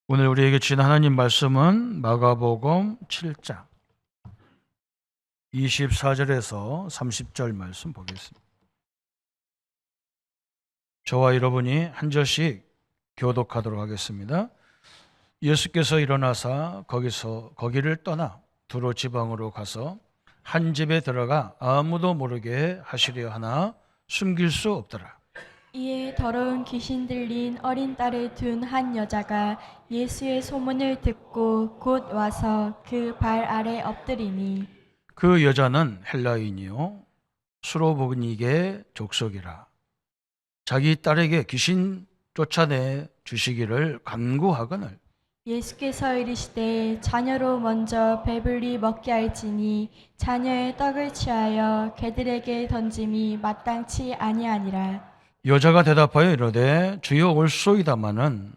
오늘 우리에게 주신 하나님 말씀은 마가복음 7장 24절에서 30절 말씀 보겠습니다. 저와 여러분이 한 절씩 교독하도록 하겠습니다. 예수께서 일어나사 거기를 떠나 두로 지방으로 가서 한 집에 들어가 아무도 모르게 하시려 하나 숨길 수 없더라. 이에 더러운 귀신 들린 어린 딸을 둔 한 여자가 예수의 소문을 듣고 곧 와서 그 발 아래 엎드리니 그 여자는 헬라인이요 수로보니게 족속이라. 자기 딸에게 귀신 쫓아내 주시기를 간구하거늘 예수께서 이르시되 자녀로 먼저 배불리 먹게 할지니 자녀의 떡을 취하여 개들에게 던짐이 마땅치 아니하니라. 여자가 대답하여 이르되 주여 올소이다마는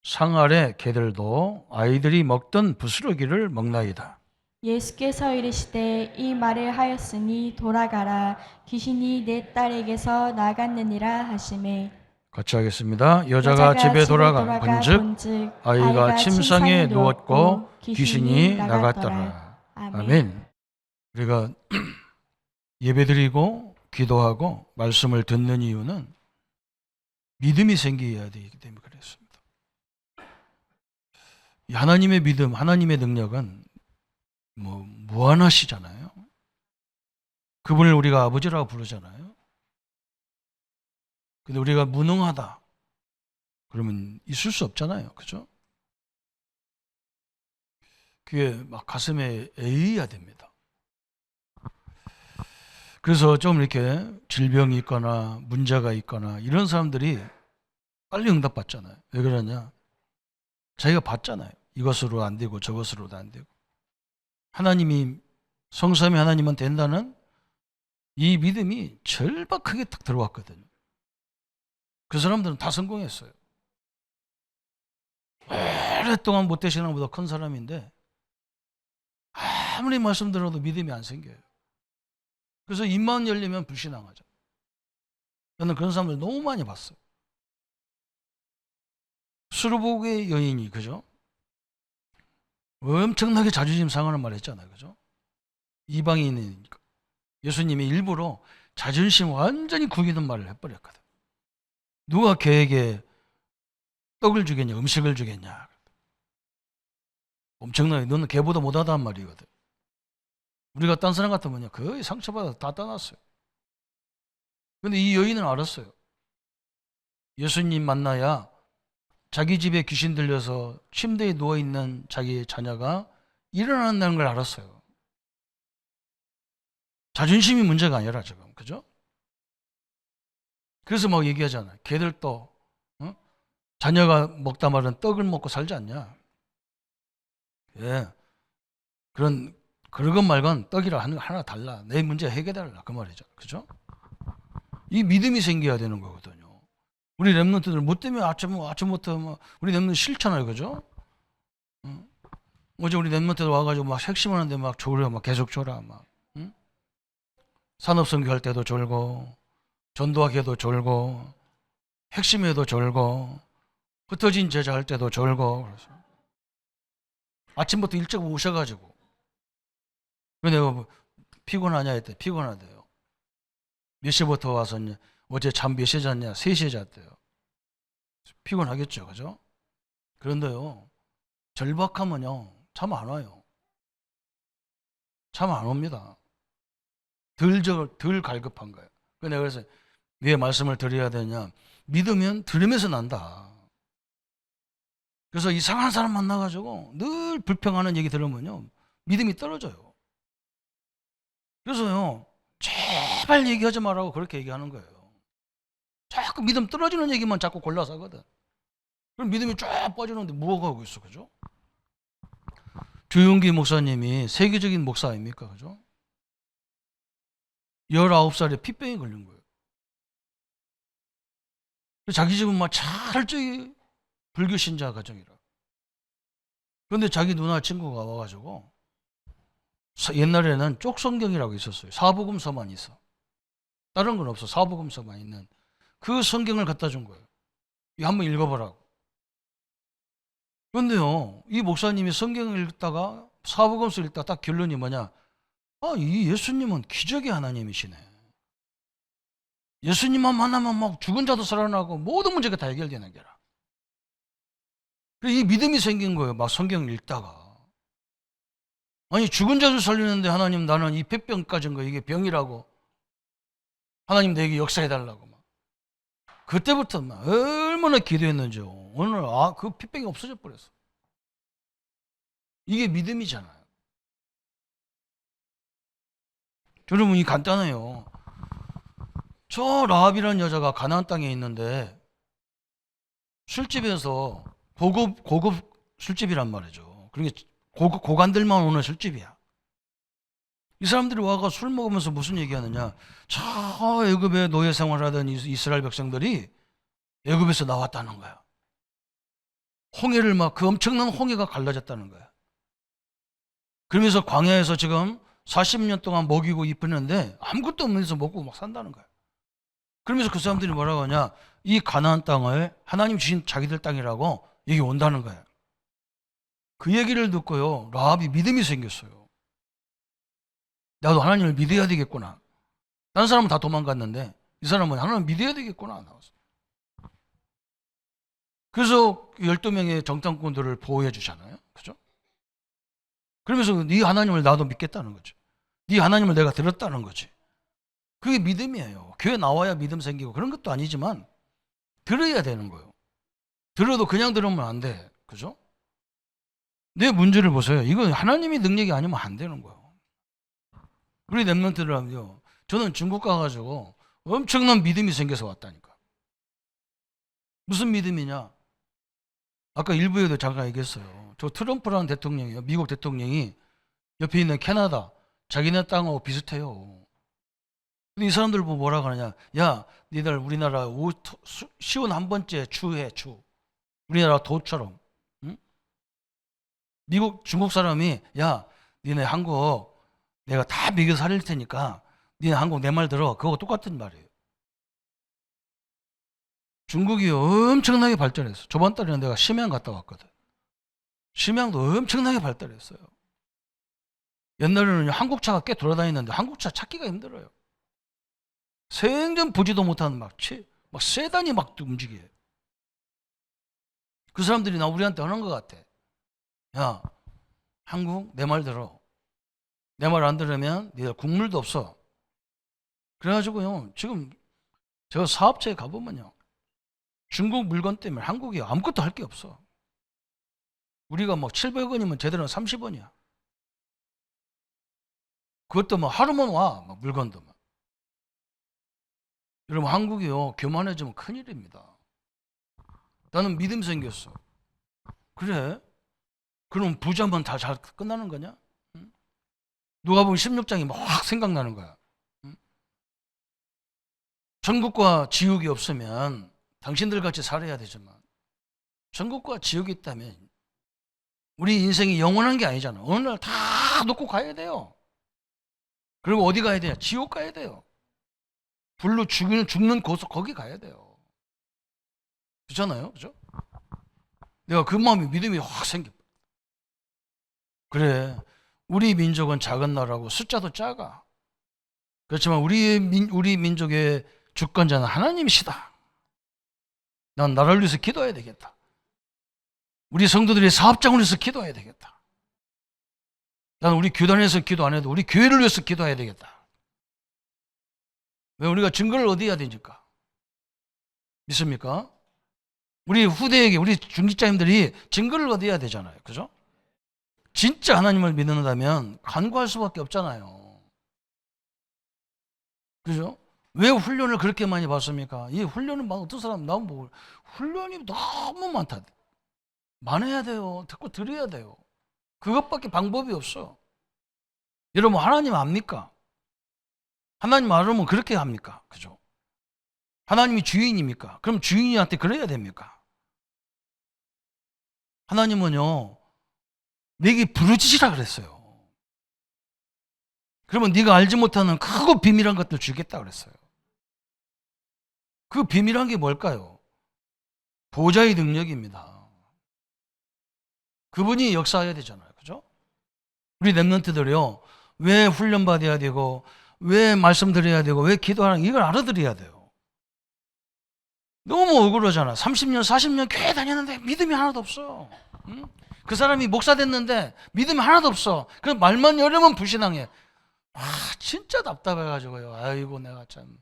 상 아래 개들도 아이들이 먹던 부스러기를 먹나이다. 예수께서 이르시되 이 말을 하였으니 돌아가라 귀신이 내 딸에게서 나갔느니라 하시매 같이 하겠습니다. 여자가 집에 돌아가 본즉 아이가 침상에 누웠고 귀신이 나갔더라. 아멘. 우리가 예배드리고 기도하고 말씀을 듣는 이유는 믿음이 생겨야 되기 때문에 그렇습니다. 하나님의 믿음, 하나님의 능력은 무한하시잖아요. 그분을 우리가 아버지라고 부르잖아요. 근데 우리가 무능하다 그러면 있을 수 없잖아요. 그죠? 그게 막 가슴에 에이야 됩니다. 그래서 좀 이렇게 질병이 있거나 문제가 있거나 이런 사람들이 빨리 응답받잖아요. 왜 그러냐? 자기가 봤잖아요. 이것으로 안 되고 저것으로도 안 되고. 하나님이 성삼위 하나님은 된다는 이 믿음이 절박하게 딱 들어왔거든요. 그 사람들은 다 성공했어요. 오랫동안 모태신앙보다 큰 사람인데 아무리 말씀 들어도 믿음이 안 생겨요. 그래서 입만 열리면 불신앙하죠. 저는 그런 사람들 너무 많이 봤어요. 수르복의 여인이 그죠? 엄청나게 자존심 상하는 말 했잖아요. 그죠? 이방인이니까. 예수님이 일부러 자존심 완전히 구기는 말을 해버렸거든. 누가 걔에게 떡을 주겠냐, 음식을 주겠냐. 엄청나게 너는 걔보다 못하다는 말이거든. 우리가 딴 사람 같으면 거의 상처받아 다 떠났어요. 근데 이 여인은 알았어요. 예수님 만나야 자기 집에 귀신 들려서 침대에 누워있는 자기 자녀가 일어난다는 걸 알았어요. 자존심이 문제가 아니라 지금, 그죠? 그래서 막 얘기하잖아요. 걔들도 자녀가 먹다 말은 떡을 먹고 살지 않냐? 예, 그런 것 말고는 떡이라 하나 달라. 내 문제 해결해달라 그 말이죠, 그죠? 이 믿음이 생겨야 되는 거거든요. 우리 랩런트들 뭐 때문에 아침부터 우리 랩런트 싫잖아요, 그죠? 어제 우리 랩런트들 와가지고 막 핵심하는데 막 졸려, 막 계속 졸아, 막 산업선교 할 때도 졸고, 전도하기에도 졸고, 핵심에도 졸고, 흩어진 제자 할 때도 졸고, 그래서 아침부터 일찍 오셔가지고, 내가 피곤하냐 했더니 피곤하대요. 몇 시부터 와서 어제 잠 몇 시에 잤냐? 3시에 잤대요. 피곤하겠죠, 그죠? 그런데요, 절박하면요, 잠 안 와요. 잠 안 옵니다. 덜 갈급한 거예요. 내가 그래서 왜 말씀을 드려야 되냐? 믿으면 들으면서 난다. 그래서 이상한 사람 만나가지고 늘 불평하는 얘기 들으면요, 믿음이 떨어져요. 그래서요, 제발 얘기하지 말라고 그렇게 얘기하는 거예요. 자꾸 믿음 떨어지는 얘기만 자꾸 골라서 하거든. 그럼 믿음이 쫙 빠지는데 뭐가 하고 있어, 그죠? 주윤기 목사님이 세계적인 목사 아닙니까, 그죠? 19살에 핏병이 걸린 거예요. 자기 집은 막 철저히 불교 신자 가정이라. 그런데 자기 누나 친구가 와가지고 옛날에는 쪽성경이라고 있었어요. 사복음서만 있어. 다른 건 없어. 사복음서만 있는 그 성경을 갖다 준 거예요. 이거 한번 읽어보라고. 그런데요, 이 목사님이 성경을 읽다가 사복음서 읽다가 딱 결론이 뭐냐? 아, 이 예수님은 기적의 하나님이시네. 예수님만 만나면 막 죽은 자도 살아나고 모든 문제가 다 해결되는 게라. 이 믿음이 생긴 거예요. 막 성경을 읽다가. 아니, 죽은 자도 살리는데 하나님, 나는 이 폐병까지인 거, 이게 병이라고. 하나님 내게 역사해달라고. 막. 그때부터 막 얼마나 기도했는지요. 오늘, 그 폐병이 없어져 버렸어. 이게 믿음이잖아요. 여러분, 이 간단해요. 저 라합이라는 여자가 가나안 땅에 있는데 술집에서 고급 술집이란 말이죠. 그러니까 고관들만 오는 술집이야. 이 사람들이 와가 술 먹으면서 무슨 얘기하느냐? 저 애굽에 노예 생활하던 이스라엘 백성들이 애굽에서 나왔다는 거야. 홍해를 막 그 엄청난 홍해가 갈라졌다는 거야. 그러면서 광야에서 지금 40년 동안 먹이고 입히는데 아무것도 없는 데서 먹고 막 산다는 거야. 그러면서 그 사람들이 뭐라고 하냐? 이 가나안 땅을 하나님 주신 자기들 땅이라고 여기 온다는 거야. 그 얘기를 듣고요, 라합이 믿음이 생겼어요. 나도 하나님을 믿어야 되겠구나. 다른 사람은 다 도망갔는데 이 사람은 하나님을 믿어야 되겠구나. 나왔어. 그래서 12명의 정탐꾼들을 보호해 주잖아요. 그죠? 그러면서 네 하나님을 나도 믿겠다는 거지. 네 하나님을 내가 들었다는 거지. 그게 믿음이에요. 교회 나와야 믿음 생기고 그런 것도 아니지만 들어야 되는 거예요. 들어도 그냥 들으면 안 돼. 그죠? 내 문제를 보세요. 이건 하나님의 능력이 아니면 안 되는 거예요. 우리 랩런트들은요, 저는 중국 가가지고 엄청난 믿음이 생겨서 왔다니까. 무슨 믿음이냐? 아까 일부에도 잠깐 얘기했어요. 저 트럼프라는 대통령이요, 미국 대통령이 옆에 있는 캐나다, 자기네 땅하고 비슷해요. 근데 이 사람들 보고 뭐라고 하느냐? 야, 니들 우리나라 시온 한 번째 추해, 추. 우리나라 도처럼. 응? 중국 사람이, 야, 니네 한국 내가 다 먹여 살릴 테니까 니네 한국 내 말 들어. 그거 똑같은 말이에요. 중국이 엄청나게 발전했어. 저번 달에는 내가 심양 갔다 왔거든. 심양도 엄청나게 발달했어요. 옛날에는 한국차가 꽤 돌아다니는데 한국차 찾기가 힘들어요. 생전 보지도 못하는 막 세단이 막 움직여요. 그 사람들이 우리한테 하는 것 같아. 야, 한국 내 말 들어. 내 말 안 들으면 니들 국물도 없어. 그래가지고요, 지금 제가 사업체에 가보면요, 중국 물건 때문에 한국이 아무것도 할 게 없어. 우리가 뭐 700원이면 제대로는 30원이야. 그것도 뭐 하루만 와, 막 물건도 막. 여러분, 한국이요, 교만해지면 큰일입니다. 나는 믿음 생겼어. 그래? 그럼 부자만 다 잘 끝나는 거냐? 응? 누가 보면 16장이 막 생각나는 거야. 응? 천국과 지옥이 없으면 당신들 같이 살아야 되지만, 천국과 지옥이 있다면 우리 인생이 영원한 게 아니잖아. 어느 날 다 놓고 가야 돼요. 그리고 어디 가야 돼요? 지옥 가야 돼요. 불로 죽는 곳 거기 가야 돼요. 그렇잖아요, 그죠? 내가 그 마음이 믿음이 확 생겨. 그래, 우리 민족은 작은 나라고 숫자도 작아. 그렇지만 우리 민족의 주권자는 하나님이시다. 난 나라를 위해서 기도해야 되겠다. 우리 성도들이 사업장을 위해서 기도해야 되겠다. 난 우리 교단에서 기도 안 해도 우리 교회를 위해서 기도해야 되겠다. 왜? 우리가 증거를 얻어야 되니까. 믿습니까? 우리 후대에게, 우리 중직자님들이 증거를 얻어야 되잖아요. 그죠? 진짜 하나님을 믿는다면 간구할 수밖에 없잖아요. 그죠? 왜 훈련을 그렇게 많이 받습니까? 이 훈련을 어떤 사람 나오면 보고 훈련이 너무 많다. 많아야 돼요. 듣고 들어야 돼요. 그것밖에 방법이 없어. 여러분, 하나님 압니까? 하나님 알으면 그렇게 합니까? 그죠? 하나님이 주인입니까? 그럼 주인한테 그래야 됩니까? 하나님은요, 내게 부르짖으라 그랬어요. 그러면 네가 알지 못하는 크고 비밀한 것들 주겠다 그랬어요. 그 비밀한 게 뭘까요? 보좌의 능력입니다. 그분이 역사해야 되잖아요. 그죠? 우리 랩런트들이요. 왜 훈련받아야 되고 왜 말씀드려야 되고 왜 기도하는 이걸 알아들어야 돼요. 너무 억울하잖아. 30년 40년 교회 다녔는데 믿음이 하나도 없어. 응? 그 사람이 목사 됐는데 믿음이 하나도 없어. 그럼 말만 열으면 불신앙해. 진짜 답답해가지고요. 아이고 내가 참.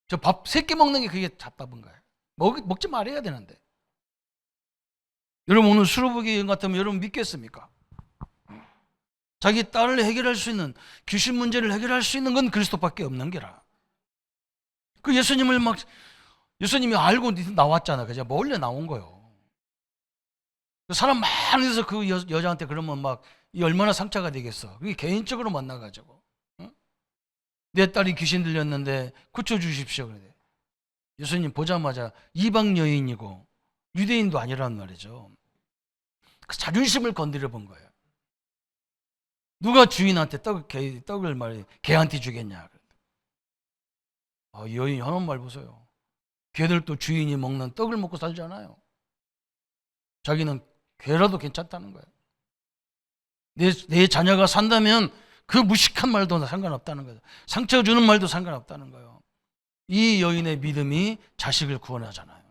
저 밥 3끼 먹는 게 그게 답답한 거예요. 먹지 말아야 되는데. 여러분 오늘 수로보기 같으면 여러분 믿겠습니까? 자기 딸을 해결할 수 있는 귀신 문제를 해결할 수 있는 건 그리스도밖에 없는 게라. 그 예수님이 알고 나왔잖아. 그죠? 몰래 나온 거예요. 사람 많은 데서 그 여자한테 그러면 이 얼마나 상처가 되겠어. 그게 개인적으로 만나가지고. 응? 내 딸이 귀신 들렸는데 고쳐주십시오. 그래. 예수님 보자마자 이방 여인이고 유대인도 아니란 말이죠. 그 자존심을 건드려 본 거예요. 누가 주인한테 떡을 개한테 주겠냐. 여인 하는 말 보세요. 개들도 주인이 먹는 떡을 먹고 살잖아요. 자기는 개라도 괜찮다는 거예요. 내 자녀가 산다면 그 무식한 말도 상관없다는 거예요. 상처 주는 말도 상관없다는 거예요. 이 여인의 믿음이 자식을 구원하잖아요.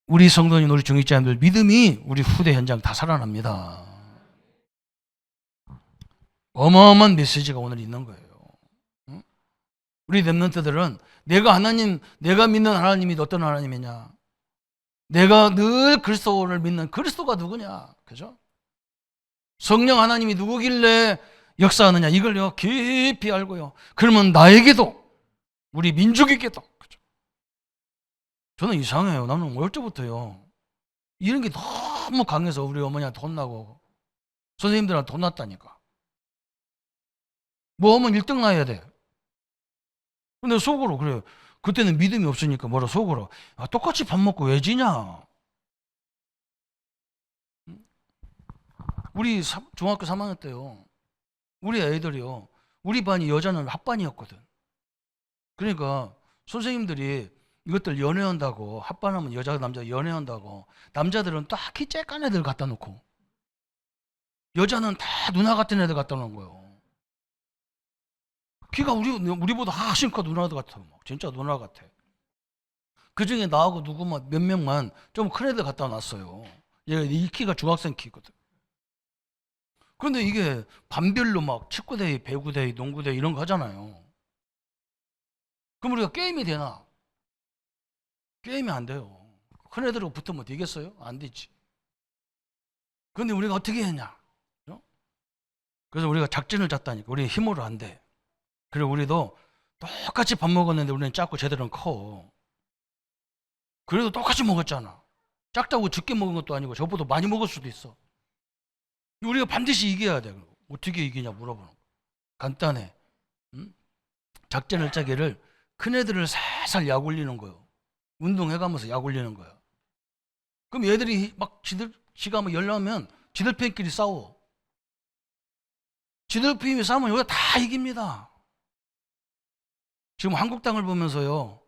우리 성도님, 우리 중직자님들 믿음이 우리 후대 현장 다 살아납니다. 어마어마한 메시지가 오늘 있는 거예요. 우리 랩런트들은 내가 믿는 하나님이 어떤 하나님이냐? 내가 늘 그리스도를 믿는 그리스도가 누구냐? 그죠? 성령 하나님이 누구길래 역사하느냐? 이걸요 깊이 알고요. 그러면 나에게도 우리 민족에게도 그죠? 저는 이상해요. 나는 어릴 때부터요. 이런 게 너무 강해서 우리 어머니한테 혼나고 선생님들한테 혼났다니까. 뭐 하면 1등 나야 돼. 근데 속으로 그래요. 그때는 믿음이 없으니까 뭐라 속으로 똑같이 밥 먹고 왜 지냐? 우리 중학교 3학년 때요. 우리 애들이요. 우리 반이 여자는 합반이었거든. 그러니까 선생님들이 이것들 연애한다고 합반하면 여자 남자 연애한다고 남자들은 딱히 쬐깐 애들 갖다 놓고 여자는 다 누나 같은 애들 갖다 놓은 거예요. 키가 우리보다 훨씬 커 누나도 같아. 진짜 누나 같아. 그 중에 나하고 누구만 몇 명만 좀 큰 애들 갖다 놨어요. 얘가 이 키가 중학생 키거든. 그런데 이게 반별로 축구대회, 배구대회, 농구대회 이런 거 하잖아요. 그럼 우리가 게임이 되나? 게임이 안 돼요. 큰 애들하고 붙으면 되겠어요? 안 되지. 그런데 우리가 어떻게 했냐? 그래서 우리가 작전을 짰다니까. 우리 힘으로 안 돼. 그리고 우리도 똑같이 밥 먹었는데 우리는 작고 쟤들은 커. 그래도 똑같이 먹었잖아. 작다고 적게 먹은 것도 아니고 저보다 많이 먹을 수도 있어. 우리가 반드시 이겨야 돼. 어떻게 이기냐 물어보는 거. 간단해. 작전을 짜기를 큰 애들을 살살 약 올리는 거예요. 운동해가면서 약 올리는 거야. 그럼 얘들이 지가 열나면 지들끼리 싸워. 지들끼리 싸우면 여기가 다 이깁니다. 지금 한국 땅을 보면서요.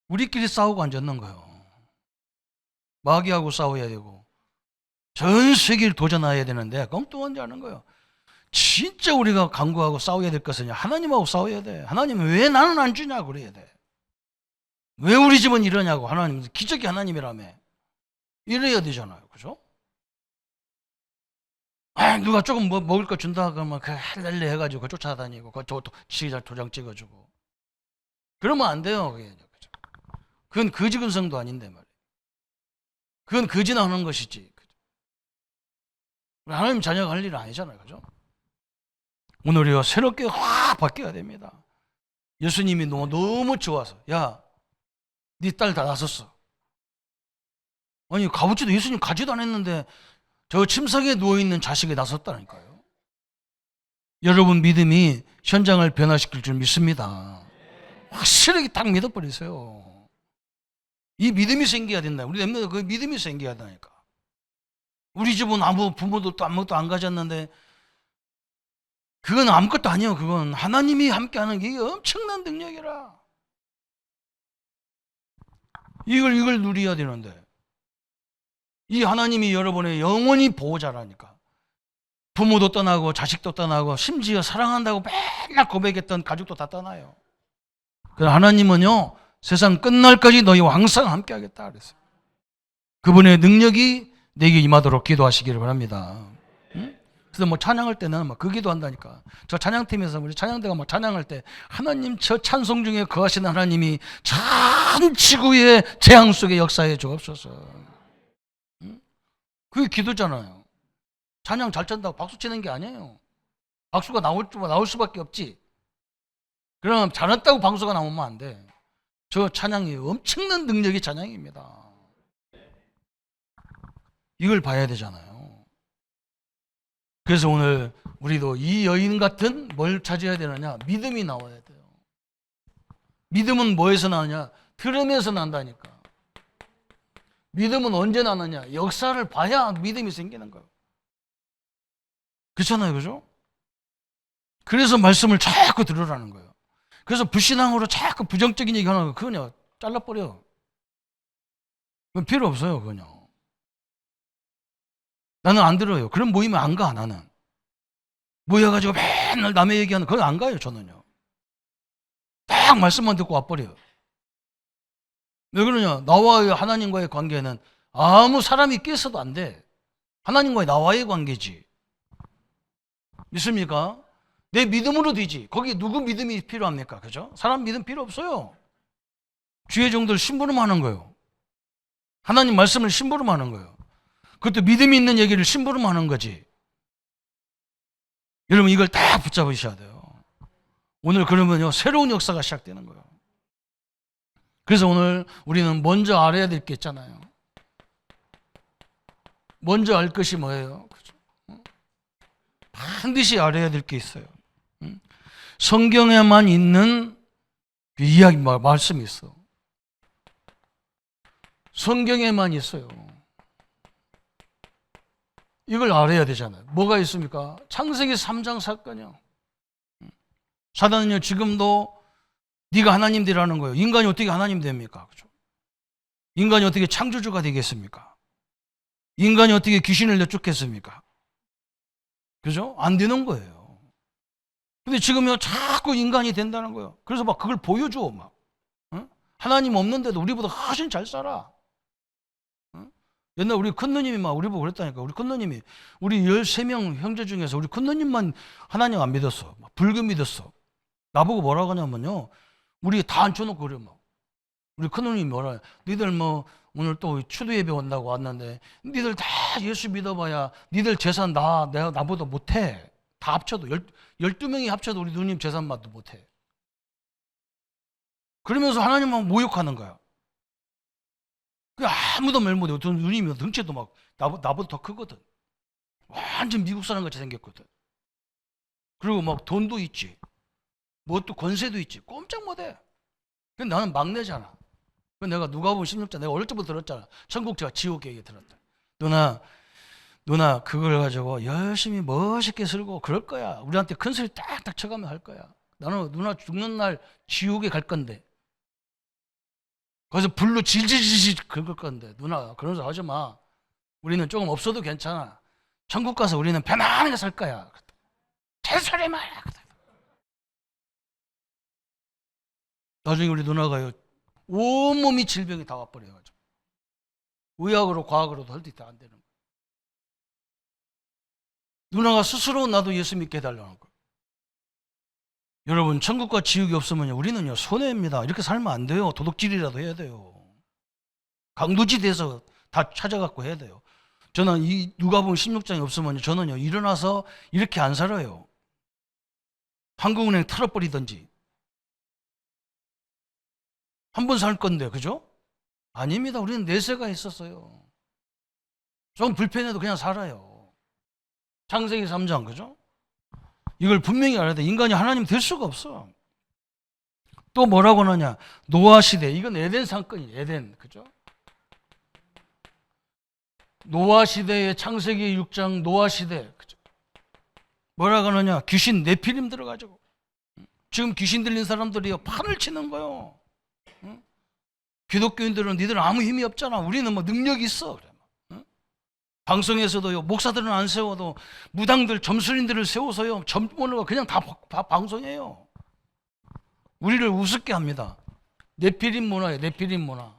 우리끼리 싸우고 앉았는 거예요. 마귀하고 싸워야 되고 전 세계를 도전해야 되는데 엉뚱한지 아는 거예요. 진짜 우리가 강구하고 싸워야 될 것은 하나님하고 싸워야 돼. 하나님은 왜 나는 안 주냐 그래야 돼. 왜 우리 집은 이러냐고. 하나님 기적이 하나님이라며 이래야 되잖아요. 그죠? 누가 조금 먹을 거 준다 그러면 그 할렐레 해가지고 쫓아다니고 지자 도장 찍어주고 그러면 안 돼요. 그건 거지 근성도 아닌데 말이에요. 그건 거지나 하는 것이지. 하나님 자녀가 할 일은 아니잖아요. 그죠? 오늘 우리가 새롭게 확 바뀌어야 됩니다. 예수님이 너무 좋아서 야, 네 딸 다 낳았어. 아니 가보지도 예수님 가지도 않았는데 저 침상에 누워있는 자식이 낳았다니까요. 여러분 믿음이 현장을 변화시킬 줄 믿습니다. 확실하게 딱 믿어버리세요. 이 믿음이 생겨야 된다. 우리 랩런트 그 믿음이 생겨야 되니까. 우리 집은 부모도 아무것도 안 가졌는데 그건 아무것도 아니에요. 그건 하나님이 함께하는 게 엄청난 능력이라. 이걸 누려야 되는데 이 하나님이 여러분의 영원히 보호자라니까. 부모도 떠나고 자식도 떠나고 심지어 사랑한다고 맨날 고백했던 가족도 다 떠나요. 그래서 하나님은요, 세상 끝날까지 너희와 항상 함께 하겠다 그랬어요. 그분의 능력이 내게 임하도록 기도하시기를 바랍니다. 응? 그래서 뭐 찬양할 때는 막 그 기도한다니까. 저 찬양팀에서 우리 찬양대가 막 찬양할 때 하나님 저 찬송 중에 거하시는 하나님이 전 지구의 재앙 속에 역사해 주옵소서. 응? 그게 기도잖아요. 찬양 잘 찬다고 박수 치는 게 아니에요. 박수가 나올 수밖에 없지. 그럼 잘했다고 방수가 나오면 안 돼. 저 찬양이 엄청난 능력의 찬양입니다. 이걸 봐야 되잖아요. 그래서 오늘 우리도 이 여인 같은 뭘 찾아야 되느냐? 믿음이 나와야 돼요. 믿음은 뭐에서 나느냐? 들음에서 난다니까. 믿음은 언제 나느냐? 역사를 봐야 믿음이 생기는 거예요. 그렇잖아요, 그죠? 그래서 말씀을 자꾸 들으라는 거예요. 그래서 불신앙으로 자꾸 부정적인 얘기 하는 거 그거냐 잘라버려. 그건 필요 없어요, 그거냐. 나는 안 들어요. 그런 모임에 안 가, 나는. 모여가지고 맨날 남의 얘기하는 그건 안 가요, 저는요. 딱 말씀만 듣고 와버려요. 왜 그러냐? 나와의 하나님과의 관계는 아무 사람이 끼어서도 안 돼. 하나님과의 나와의 관계지. 믿습니까? 내 믿음으로 되지. 거기 누구 믿음이 필요합니까? 그죠? 사람 믿음 필요 없어요. 주의 종들 심부름하는 거예요. 하나님 말씀을 심부름하는 거예요. 그것도 믿음이 있는 얘기를 심부름하는 거지. 여러분 이걸 다 붙잡으셔야 돼요. 오늘 그러면요 새로운 역사가 시작되는 거예요. 그래서 오늘 우리는 먼저 알아야 될 게 있잖아요. 먼저 알 것이 뭐예요? 그죠? 반드시 알아야 될 게 있어요. 성경에만 있는 이야기 말씀이 있어. 성경에만 있어요. 이걸 알아야 되잖아요. 뭐가 있습니까? 창세기 3장 사건이요. 사단은요 지금도 네가 하나님 되라는 거예요. 인간이 어떻게 하나님 됩니까? 그죠? 인간이 어떻게 창조주가 되겠습니까? 인간이 어떻게 귀신을 여쭙겠습니까? 그죠? 안 되는 거예요. 근데 지금요 자꾸 인간이 된다는 거예요. 그래서 막 그걸 보여줘 막. 응? 하나님 없는데도 우리보다 훨씬 잘 살아. 응? 옛날 우리 큰누님이 막 우리 보고 그랬다니까. 우리 큰누님이 우리 13명 형제 중에서 우리 큰누님만 하나님 안 믿었어. 막 불교 믿었어. 나보고 뭐라고 하냐면요. 우리 다 앉혀놓고 그래 막. 우리 큰누님이 뭐라 해. 니들 뭐 오늘 또 추도 예배 온다고 왔는데 니들 다 예수 믿어봐야 니들 재산 나보다 못해. 다 합쳐도 12명이 합쳐도 우리 누님 재산만도 못해. 그러면서 하나님만 모욕하는 거야. 아무도 말 못해. 누님이 덩치도 막 나보다 더 크거든. 완전 미국 사람 같이 생겼거든. 그리고 막 돈도 있지. 뭐 또 권세도 있지. 꼼짝 못해. 근데 나는 막내잖아. 내가 누가복음 16장 내가 어릴 때부터 들었잖아. 천국과 지옥 얘기 들었다. 누나 그걸 가지고 열심히 멋있게 살고 그럴 거야. 우리한테 큰 소리 딱딱 쳐가면 할 거야. 나는 누나 죽는 날 지옥에 갈 건데 거기서 불로 질질질질 긁을 건데 누나 그런 소리 하지 마. 우리는 조금 없어도 괜찮아. 천국 가서 우리는 편안하게 살 거야. 개소리 마라. 나중에 우리 누나가요 온몸이 질병이 다 와버려가지고 의학으로 과학으로도 할 수 있다 안 되는 거야. 누나가 스스로 나도 예수 믿게 해달라는 거예요. 여러분 천국과 지옥이 없으면 우리는요 손해입니다. 이렇게 살면 안 돼요. 도둑질이라도 해야 돼요. 강도지대에서 다 찾아갖고 해야 돼요. 저는 이 누가복음 16장이 없으면 저는요 일어나서 이렇게 안 살아요. 한국은행 털어버리든지 한 번 살 건데 그죠? 아닙니다. 우리는 내세가 있었어요. 좀 불편해도 그냥 살아요. 창세기 3장 그죠? 이걸 분명히 알아야 돼. 인간이 하나님 될 수가 없어. 또 뭐라고 하느냐? 노아 시대. 이건 에덴 사건이에요. 에덴 그죠? 노아 시대의 창세기 6장 노아 시대 그죠? 뭐라고 하느냐? 귀신 네피림 들어가지고 지금 귀신 들린 사람들이 판을 치는 거예요. 응? 기독교인들은 니들 아무 힘이 없잖아. 우리는 뭐 능력이 있어. 그래. 응? 방송에서도요, 목사들은 안 세워도 무당들, 점술인들을 세워서요, 점원을 그냥 다 방송해요. 우리를 우습게 합니다. 네피림 문화예요, 네피림 문화.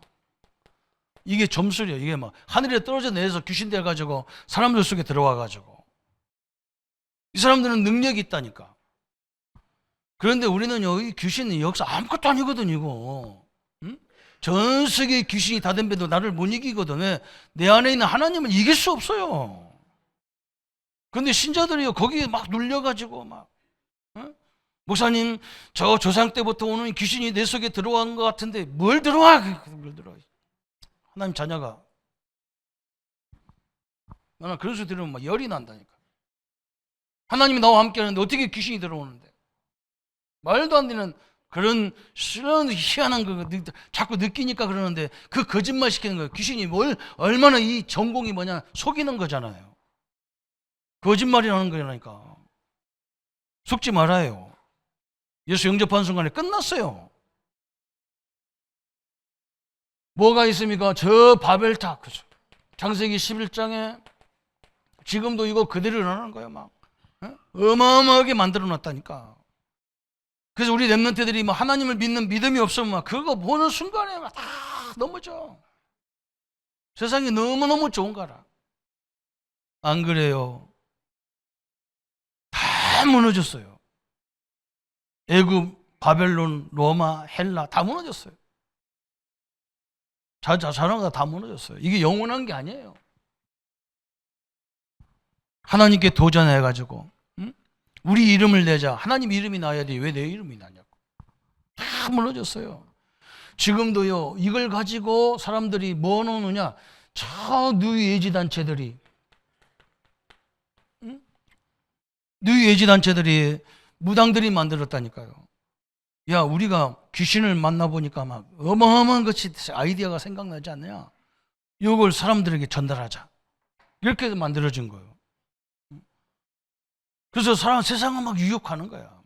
이게 점술이에요. 이게 막 하늘에 떨어져 내려서 귀신 돼가지고 사람들 속에 들어와가지고. 이 사람들은 능력이 있다니까. 그런데 우리는요, 이 귀신이 역사 아무것도 아니거든, 이거. 응? 전 세계에 귀신이 다 덤벼도 나를 못 이기거든. 왜? 내 안에 있는 하나님을 이길 수 없어요. 그런데 신자들이요, 거기에 막 눌려가지고 막, 응? 목사님, 저 조상 때부터 오는 귀신이 내 속에 들어간 것 같은데 뭘 들어와? 뭘 들어와? 하나님 자녀가. 나는 그런 소리 들으면 막 열이 난다니까. 하나님이 나와 함께 하는데 어떻게 귀신이 들어오는데? 말도 안 되는 그런 희한한 거 자꾸 느끼니까 그러는데 그 거짓말 시키는 거예요. 귀신이 얼마나 이 전공이 뭐냐, 속이는 거잖아요. 거짓말이라는 거라니까. 속지 말아요. 예수 영접하는 순간에 끝났어요. 뭐가 있습니까? 저 바벨탑. 그죠? 창세기 11장에 지금도 이거 그대로 일어나는 거예요. 막 어마어마하게 만들어 놨다니까. 그래서 우리 렘넌트들이 뭐 하나님을 믿는 믿음이 없으면 막 그거 보는 순간에 막 다 넘어져. 세상이 너무너무 좋은 거라. 안 그래요? 다 무너졌어요. 애굽, 바벨론, 로마, 헬라 다 무너졌어요. 자자자가 다 무너졌어요. 이게 영원한 게 아니에요. 하나님께 도전해가지고 우리 이름을 내자. 하나님 이름이 나야 돼. 왜 내 이름이 나냐고. 다 무너졌어요. 지금도요, 이걸 가지고 사람들이 뭐 놓느냐. 저 누이예지 단체들이, 누이예지 단체들이 무당들이 만들었다니까요. 야, 우리가 귀신을 만나보니까 막 어마어마한 것이 아이디어가 생각나지 않느냐. 이걸 사람들에게 전달하자. 이렇게 만들어진 거예요. 그래서 세상은 막 유혹하는 거야.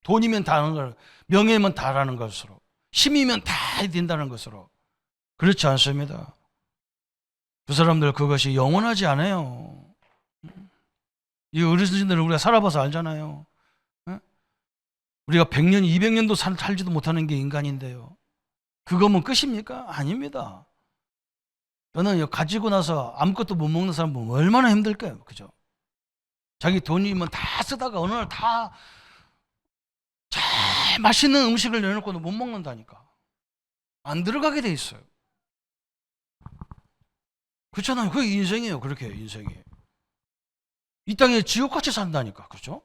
돈이면 다 하는 걸, 명예면 다라는 것으로, 힘이면 다 된다는 것으로. 그렇지 않습니다. 그 사람들 그것이 영원하지 않아요. 이 어르신들은 우리가 살아봐서 알잖아요. 우리가 100년, 200년도 살지도 못하는 게 인간인데요. 그거면 끝입니까? 아닙니다. 너는 가지고 나서 아무것도 못 먹는 사람 보면 얼마나 힘들까요? 그죠? 자기 돈이면 다 쓰다가 어느 날 다 잘 맛있는 음식을 내놓고도 못 먹는다니까. 안 들어가게 돼 있어요. 그렇잖아요. 그게 인생이에요. 그렇게 인생이. 이 땅에 지옥같이 산다니까. 그렇죠?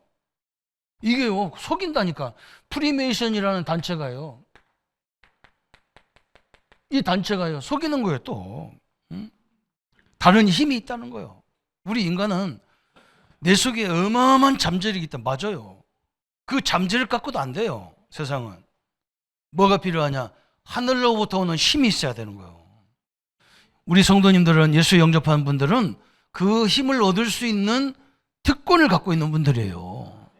이게요, 속인다니까. 프리메이션이라는 단체가요. 이 단체가요, 속이는 거예요, 또. 다른 힘이 있다는 거예요. 우리 인간은 내 속에 어마어마한 잠재력이 있다. 맞아요. 그 잠재력 갖고도 안 돼요. 세상은. 뭐가 필요하냐? 하늘로부터 오는 힘이 있어야 되는 거예요. 우리 성도님들은, 예수 영접하는 분들은 그 힘을 얻을 수 있는 특권을 갖고 있는 분들이에요.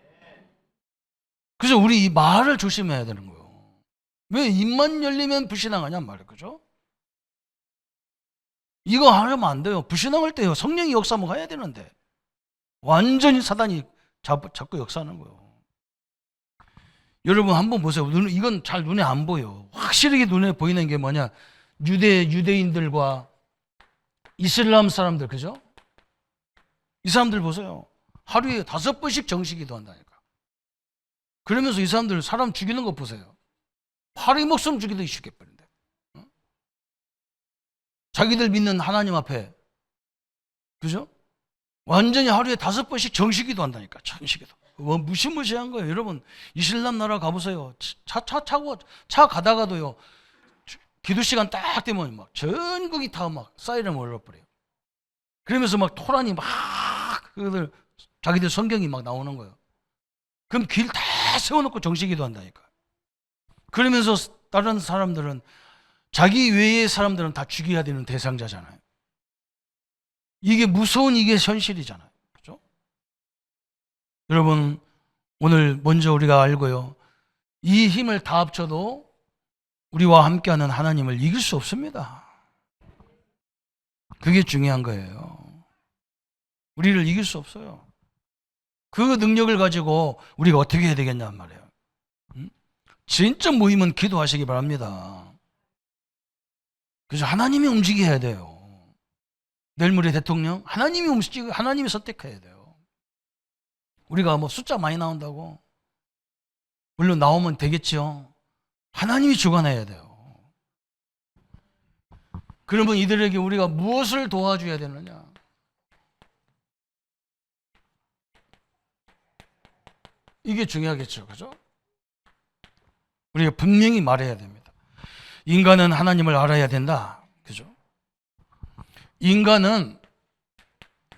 그래서 우리 이 말을 조심해야 되는 거예요. 왜 입만 열리면 불신앙하냔 말이에요. 그죠? 이거 하면 안 돼요. 불신앙할 때요, 성령이 역사하면 해야 되는데 완전히 사단이 자꾸 역사하는 거예요. 여러분 한번 보세요. 이건 잘 눈에 안 보여. 확실하게 눈에 보이는 게 뭐냐? 유대인들과 이슬람 사람들, 그죠? 이 사람들 보세요. 하루에 5번씩 정식기도 한다니까. 그러면서 이 사람들 사람 죽이는 거 보세요. 파리 목숨 죽이도 죽여버린대. 자기들 믿는 하나님 앞에, 그죠? 완전히 하루에 5번씩 정식기도 한다니까. 정식기도. 무시무시한 거예요. 여러분, 이슬람 나라 가보세요. 차 가다가도요, 기도 시간 딱 되면 막 전국이 다 막 사이렌 울려버려요. 그러면서 막 토란이 막 자기들 성경이 막 나오는 거예요. 그럼 길 다 세워놓고 정식기도 한다니까. 그러면서 다른 사람들은, 자기 외의 사람들은 다 죽여야 되는 대상자잖아요. 이게 무서운, 이게 현실이잖아요. 그죠? 여러분, 오늘 먼저 우리가 알고요, 이 힘을 다 합쳐도 우리와 함께하는 하나님을 이길 수 없습니다. 그게 중요한 거예요. 우리를 이길 수 없어요. 그 능력을 가지고 우리가 어떻게 해야 되겠냔 말이에요. 진짜 모임은 기도하시기 바랍니다. 그래서 하나님이 움직여야 돼요. 내일 모레 대통령 하나님이 움직이고 하나님이 선택해야 돼요. 우리가 뭐 숫자 많이 나온다고 물론 나오면 되겠지요. 하나님이 주관해야 돼요. 그러면 이들에게 우리가 무엇을 도와줘야 되느냐? 이게 중요하겠죠. 그죠? 우리가 분명히 말해야 됩니다. 인간은 하나님을 알아야 된다. 그죠? 인간은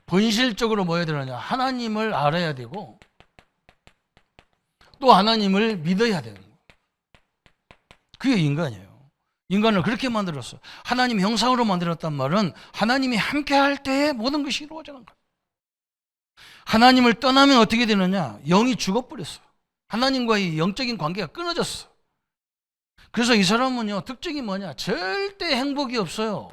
본질적으로 뭐 해야 되느냐? 하나님을 알아야 되고 또 하나님을 믿어야 되는 거예요. 그게 인간이에요. 인간을 그렇게 만들었어. 하나님 형상으로 만들었단 말은 하나님이 함께 할 때에 모든 것이 이루어지는 거예요. 하나님을 떠나면 어떻게 되느냐? 영이 죽어버렸어. 하나님과의 영적인 관계가 끊어졌어. 그래서 이 사람은요, 특징이 뭐냐? 절대 행복이 없어요.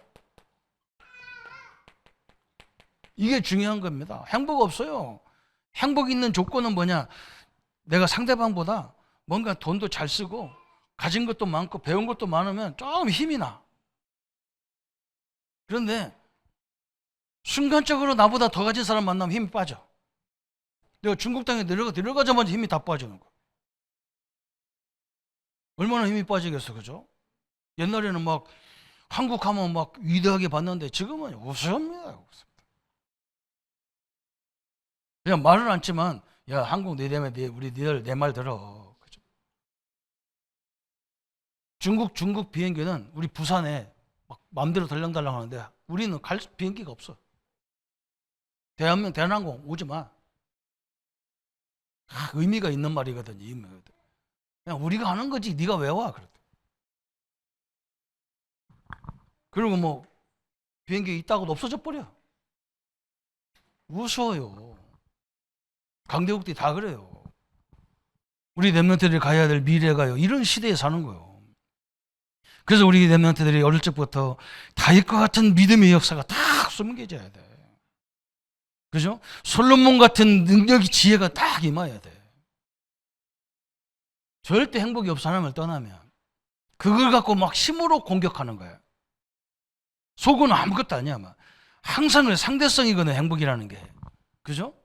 이게 중요한 겁니다. 행복 없어요. 행복 있는 조건은 뭐냐? 내가 상대방보다 뭔가 돈도 잘 쓰고 가진 것도 많고 배운 것도 많으면 좀 힘이 나. 그런데 순간적으로 나보다 더 가진 사람 만나면 힘이 빠져. 내가 중국 땅에 내려가자마자 힘이 다 빠지는 거야. 얼마나 힘이 빠지겠어, 그죠? 옛날에는 막 한국 하면 막 위대하게 봤는데 지금은 우습습니다. 그냥 말은 않지만 야, 한국 내 우리 니들 내 말 들어. 그죠? 중국 비행기는 우리 부산에 막 마음대로 덜렁덜렁 하는데 우리는 갈 비행기가 없어. 대한항공 오지 마. 의미가 있는 말이거든요. 의미거든. 그냥 우리가 하는 거지 네가 왜 와? 그랬대. 그리고 뭐 비행기 있다고도 없어져 버려. 무서워요. 강대국들이 다 그래요. 우리 랩런트들이 가야 될 미래가요. 이런 시대에 사는 거예요. 그래서 우리 랩런트들이 어릴 적부터 다윗과 같은 믿음의 역사가 딱 숨겨져야 돼. 그죠? 솔로몬 같은 능력이 지혜가 딱 임해야 돼. 절대 행복이 없어 하나님을 떠나면 그걸 갖고 막 힘으로 공격하는 거야. 속은 아무것도 아니야. 막. 항상 상대성이거든 행복이라는 게. 그죠?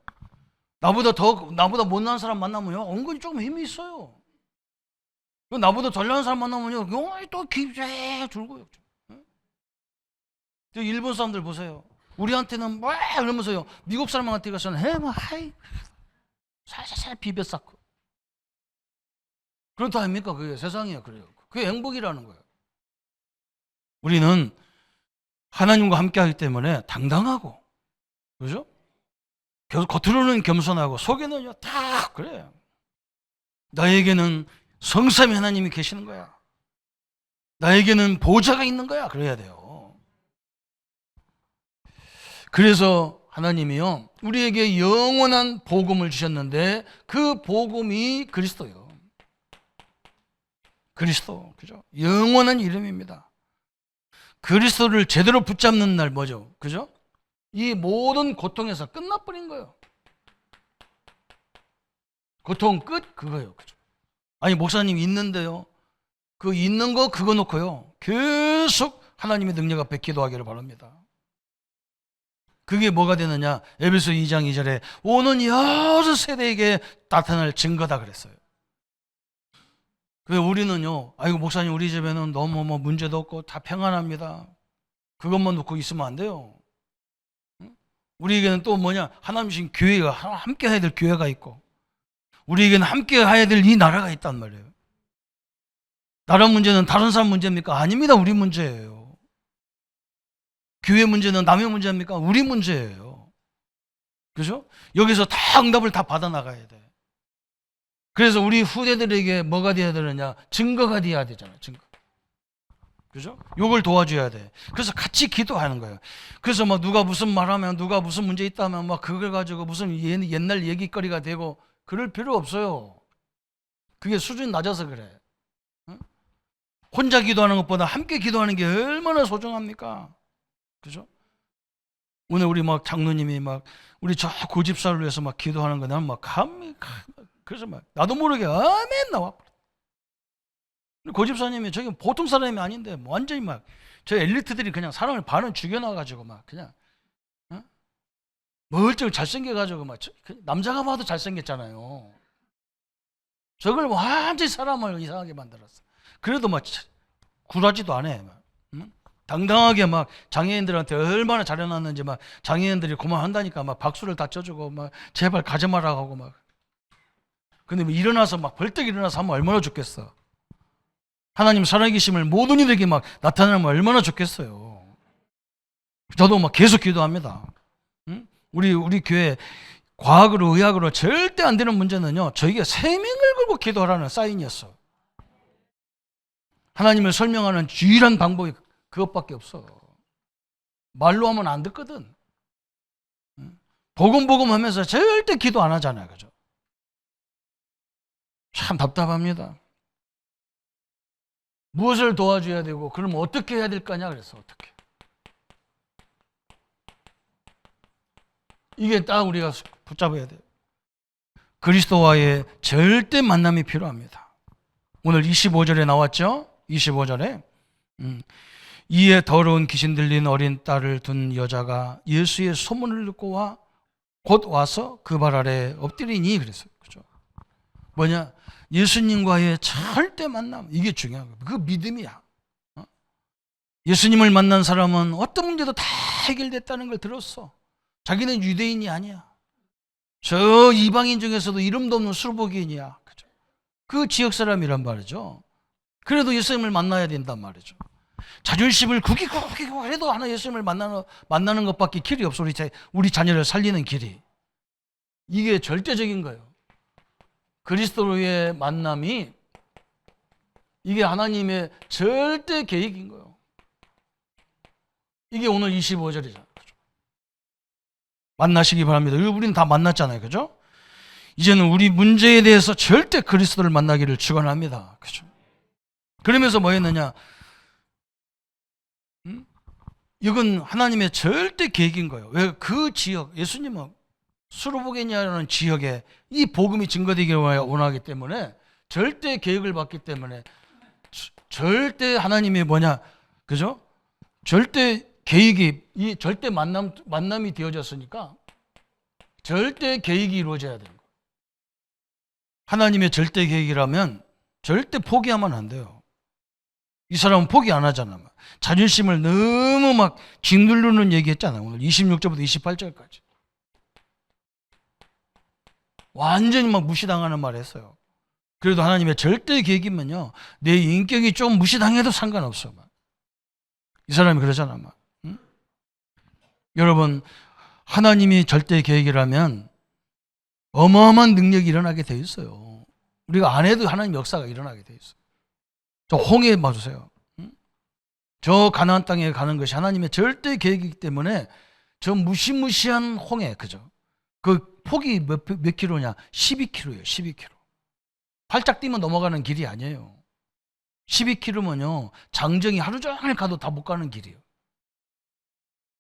나보다 못난 사람 만나면요 은근히 조금 힘이 있어요. 나보다 덜 나은 사람 만나면요 영원히 또 기세 줄고요. 일본 사람들 보세요. 우리한테는 막 이러면서요 미국 사람한테 가서는 해뭐 하이 살살 비벼 쌓고 그렇다 아닙니까? 그게 세상이에요. 그래요. 그게 행복이라는 거예요. 우리는 하나님과 함께 하기 때문에 당당하고 그죠? 겉으로는 겸손하고 속에는요 다 그래요. 나에게는 성삼위 하나님이 계시는 거야. 나에게는 보좌가 있는 거야. 그래야 돼요. 그래서 하나님이요 우리에게 영원한 복음을 주셨는데 그 복음이 그리스도예요. 그리스도, 그죠? 영원한 이름입니다. 그리스도를 제대로 붙잡는 날 뭐죠? 그죠? 이 모든 고통에서 끝나버린 거예요. 고통 끝 그거예요. 그죠? 아니 목사님 있는데요. 그 있는 거 그거 놓고요. 계속 하나님의 능력 앞에 기도하기를 바랍니다. 그게 뭐가 되느냐? 에베소 2장 2절에 오는 여러 세대에게 나타날 증거다 그랬어요. 왜 우리는요. 아이고 목사님 우리 집에는 너무 뭐 문제도 없고 다 평안합니다. 그것만 놓고 있으면 안 돼요. 우리에게는 또 뭐냐? 하나님 주신 교회가 함께 해야 될 교회가 있고 우리에게는 함께 해야 될 이 나라가 있단 말이에요. 나라 문제는 다른 사람 문제입니까? 아닙니다. 우리 문제예요. 교회 문제는 남의 문제입니까? 우리 문제예요. 그죠? 여기서 다 응답을 다 받아 나가야 돼. 그래서 우리 후대들에게 뭐가 돼야 되느냐? 증거가 돼야 되잖아요. 증거. 그죠? 요걸 도와줘야 돼. 그래서 같이 기도하는 거예요. 그래서 막 누가 무슨 말하면 누가 무슨 문제 있다면 막 그걸 가지고 무슨 옛날 얘기거리가 되고 그럴 필요 없어요. 그게 수준이 낮아서 그래. 응? 혼자 기도하는 것보다 함께 기도하는 게 얼마나 소중합니까? 그죠? 오늘 우리 막 장로님이 막 우리 저 고집사를 위해서 막 기도하는 거 나는 막 그래서 막 나도 모르게 아멘 나와. 고집사님이 저기 보통 사람이 아닌데 뭐 완전히 막 저 엘리트들이 그냥 사람을 반은 죽여놔가지고 막 그냥 멀쩡 잘생겨가지고 막 남자가 봐도 잘생겼잖아요. 저걸 완전히 사람을 이상하게 만들었어. 그래도 막 굴하지도 않아. 막. 응? 당당하게 막 장애인들한테 얼마나 잘해놨는지 막 장애인들이 고마워한다니까 막 박수를 다 쳐주고 막 제발 가지 마라 하고 막. 근데 뭐 일어나서 막 벌떡 일어나서 하면 얼마나 좋겠어. 하나님 살아계심을 모든 이들에게 막 나타내면 얼마나 좋겠어요. 저도 막 계속 기도합니다. 응? 우리 교회 과학으로 의학으로 절대 안 되는 문제는요, 저희가 생명을 걸고 기도하라는 사인이었어. 하나님을 설명하는 유일한 방법이 그것밖에 없어. 말로 하면 안 듣거든. 복음 하면서 절대 기도 안 하잖아요. 그죠? 참 답답합니다. 무엇을 도와줘야 되고, 그럼 어떻게 해야 될 거냐 그래서 어떻게. 이게 딱 우리가 붙잡아야 돼요. 그리스도와의 절대 만남이 필요합니다. 오늘 25절에 나왔죠? 25절에 이에 더러운 귀신 들린 어린 딸을 둔 여자가 예수의 소문을 듣고 곧 와서 그 발 아래 엎드리니 그랬어요. 그죠? 뭐냐? 예수님과의 절대 만남. 이게 중요한 거예요. 그 믿음이야. 예수님을 만난 사람은 어떤 문제도 다 해결됐다는 걸 들었어. 자기는 유대인이 아니야. 저 이방인 중에서도 이름도 없는 수르복인이야. 그죠? 그 지역 사람이란 말이죠. 그래도 예수님을 만나야 된단 말이죠. 자존심을 구기고 해도 하나 예수님을 만나는 것밖에 길이 없어. 우리 자녀를 살리는 길이. 이게 절대적인 거예요. 그리스도로의 만남이 이게 하나님의 절대 계획인 거예요. 이게 오늘 25절이잖아요. 만나시기 바랍니다. 우리는 다 만났잖아요. 그죠? 이제는 우리 문제에 대해서 절대 그리스도를 만나기를 축원합니다. 그죠? 그러면서 뭐 했느냐? 이건 하나님의 절대 계획인 거예요. 왜 그 지역, 예수님은 수르보게냐라는 지역에 이 복음이 증거되기를 원하기 때문에 절대 계획을 받기 때문에 절대 하나님의 뭐냐, 그죠? 절대 계획이 이 절대 만남이 되어졌으니까 절대 계획이 이루어져야 되는 거예요. 하나님의 절대 계획이라면 절대 포기하면 안 돼요. 이 사람은 포기 안 하잖아. 자존심을 너무 막 짓누르는 얘기했잖아요. 오늘 26절부터 28절까지. 완전히 막 무시당하는 말 했어요. 그래도 하나님의 절대 계획이면요, 내 인격이 좀 무시당해도 상관없어. 이 사람이 그러잖아. 응? 여러분, 하나님이 절대 계획이라면 어마어마한 능력이 일어나게 돼 있어요. 우리가 안 해도 하나님 역사가 일어나게 돼 있어요. 저 홍해 봐주세요. 응? 저 가나안 땅에 가는 것이 하나님의 절대 계획이기 때문에 저 무시무시한 홍해, 그죠? 그 폭이 몇 킬로냐? 12킬로예요. 12킬로. 팔짝 뛰면 넘어가는 길이 아니에요. 12킬로면요, 장정이 하루 종일 가도 다 못 가는 길이에요.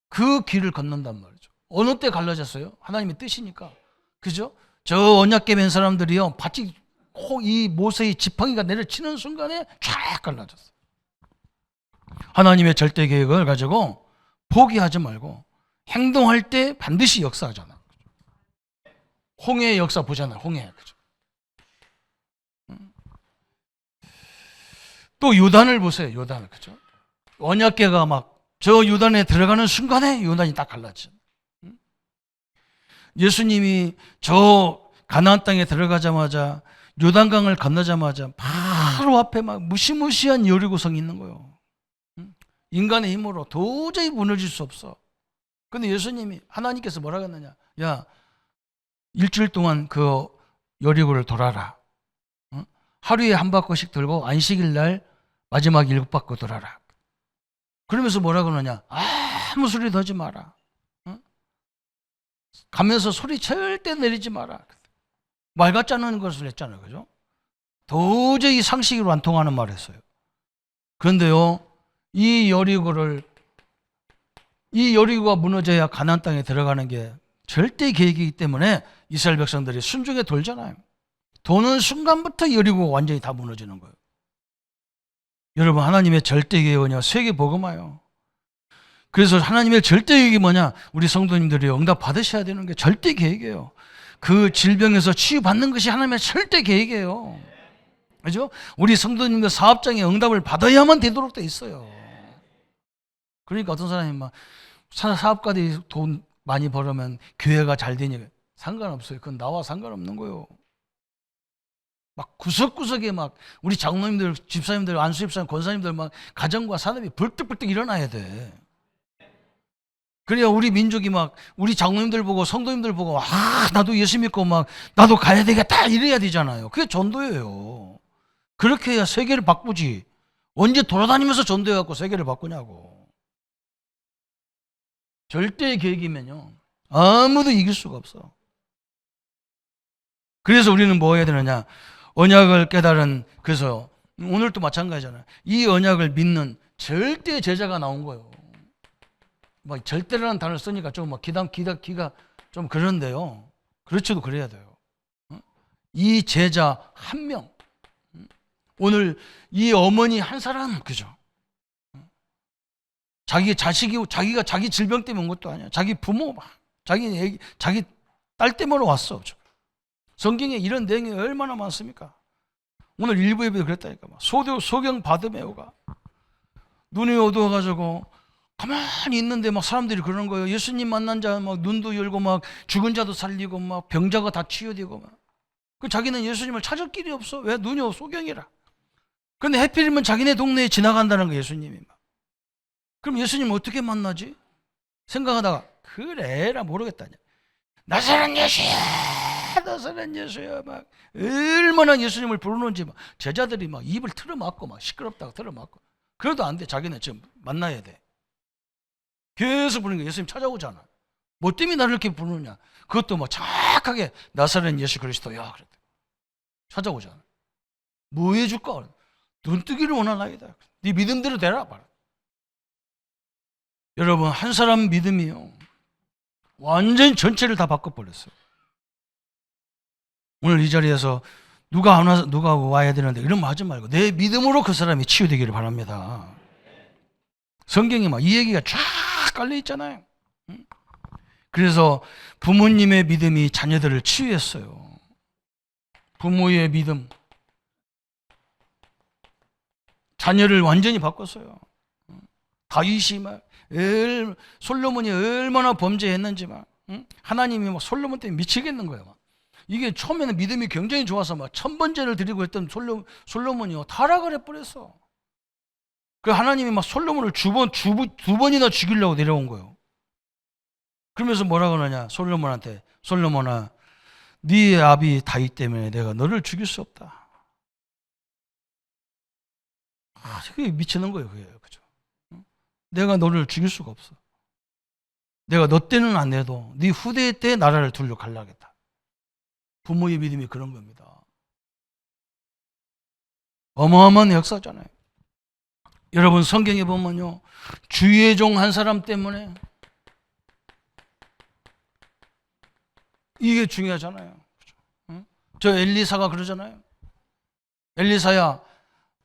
그 길을 건넌단 말이죠. 어느 때 갈라졌어요? 하나님의 뜻이니까. 그죠? 저 언약궤 맨 사람들이요, 바짝 이 모세의 지팡이가 내려치는 순간에 쫙 갈라졌어요. 하나님의 절대 계획을 가지고 포기하지 말고 행동할 때 반드시 역사하잖아. 홍해의 역사 보잖아요. 홍해. 그죠? 또 요단을 보세요. 요단을. 그죠? 언약궤가 막 저 요단에 들어가는 순간에 요단이 딱 갈라져. 예수님이 저 가나안 땅에 들어가자마자 요단강을 건너자마자 바로 앞에 막 무시무시한 여리고성이 있는 거예요. 인간의 힘으로 도저히 무너질 수 없어. 근데 예수님이, 하나님께서 뭐라고 했느냐? 야, 일주일 동안 그 여리고를 돌아라. 하루에 한 바퀴씩 돌고 안식일 날 마지막 7바퀴 돌아라. 그러면서 뭐라고 하느냐? 아무 소리도 하지 마라. 가면서 소리 절대 내리지 마라. 말 같지 않은 것을 했잖아요. 그죠? 도저히 상식으로 안 통하는 말을 했어요. 그런데요, 이 여리고를 이 여리고가 무너져야 가나안 땅에 들어가는 게 절대 계획이기 때문에 이스라엘 백성들이 순종에 돌잖아요. 도는 순간부터 여리고가 완전히 다 무너지는 거예요. 여러분, 하나님의 절대 계획이 뭐냐? 세계 복음화요. 그래서 하나님의 절대 계획이 뭐냐? 우리 성도님들이 응답 받으셔야 되는 게 절대 계획이에요. 그 질병에서 치유받는 것이 하나님의 절대 계획이에요. 그죠? 우리 성도님들 사업장에 응답을 받아야만 되도록 돼 있어요. 그러니까 어떤 사람이 막 사업가들이 돈 많이 벌으면 교회가 잘 되니까 상관없어요. 그건 나와 상관없는 거예요. 막 구석구석에 막 우리 장로님들, 집사님들, 안수집사님, 권사님들 막 가정과 산업이 벌떡벌떡 일어나야 돼. 그래야 우리 민족이 막 우리 장로님들 보고 성도님들 보고 나도 예수 믿고 막 나도 가야 되겠다 이래야 되잖아요. 그게 전도예요. 그렇게 해야 세계를 바꾸지. 언제 돌아다니면서 전도해갖고 세계를 바꾸냐고. 절대의 계획이면요 아무도 이길 수가 없어. 그래서 우리는 뭐 해야 되느냐? 언약을 깨달은, 그래서 오늘도 마찬가지잖아요. 이 언약을 믿는 절대 제자가 나온 거예요. 막 절대라는 단어를 쓰니까 좀 막 기가 좀 그런데요. 그렇지도 그래야 돼요. 이 제자 한 명. 오늘 이 어머니 한 사람, 그죠? 자기 자기가 자기 질병 때문에 온 것도 아니야. 자기 부모, 자기 딸 때문에 왔어. 성경에 이런 내용이 얼마나 많습니까? 오늘 일부 예배도 그랬다니까. 소경 바드메오가 눈이 어두워가지고 가만히 있는데 막 사람들이 그러는 거예요. 예수님 만난 자 막 눈도 열고 막 죽은 자도 살리고 막 병자가 다 치유되고 막. 그 자기는 예수님을 찾을 길이 없어. 왜? 눈이 소경이라. 근데 해필이면 자기네 동네에 지나간다는 거예요, 예수님이. 그럼 예수님 어떻게 만나지? 생각하다가 그래라 모르겠다냐. 나사렛 예수야, 나사렛 예수야. 막 얼마나 예수님을 부르는지 막 제자들이 막 입을 틀어막고 막 시끄럽다고 틀어막고. 그래도 안 돼. 자기는 지금 만나야 돼. 계속 부르는 거 예수님 찾아오잖아. 뭐 때문에 나를 이렇게 부르느냐? 그것도 막 정확하게 나사렛 예수 그리스도야. 그랬대. 찾아오잖아. 뭐 해줄까? 눈뜨기를 원하나이다. 네 믿음대로 되라. 봐라. 여러분, 한 사람 믿음이요 완전히 전체를 다 바꿔버렸어요. 오늘 이 자리에서 누가 와야 되는데 이런 말 하지 말고 내 믿음으로 그 사람이 치유되기를 바랍니다. 성경에 막 이 얘기가 쫙 깔려 있잖아요. 그래서 부모님의 믿음이 자녀들을 치유했어요. 부모의 믿음 자녀를 완전히 바꿨어요. 다윗이 막 솔로몬이 얼마나 범죄했는지 막 하나님이 막 솔로몬 때문에 미치겠는 거예요. 막. 이게 처음에는 믿음이 굉장히 좋아서 막 1000번째를 드리고 했던 솔로몬이요 타락을 해버렸어. 그 하나님이 막 솔로몬을 두 번이나 죽이려고 내려온 거예요. 그러면서 뭐라 그러냐? 솔로몬한테, 솔로몬아, 네 아비 다윗 때문에 내가 너를 죽일 수 없다. 그게 미치는 거예요, 그게. 그죠? 내가 너를 죽일 수가 없어. 내가 너 때는 안 해도 네 후대 때 나라를 둘러 갈라겠다. 부모의 믿음이 그런 겁니다. 어마어마한 역사잖아요. 여러분, 성경에 보면요 주의 종 한 사람 때문에 이게 중요하잖아요. 저 엘리사가 그러잖아요. 엘리사야,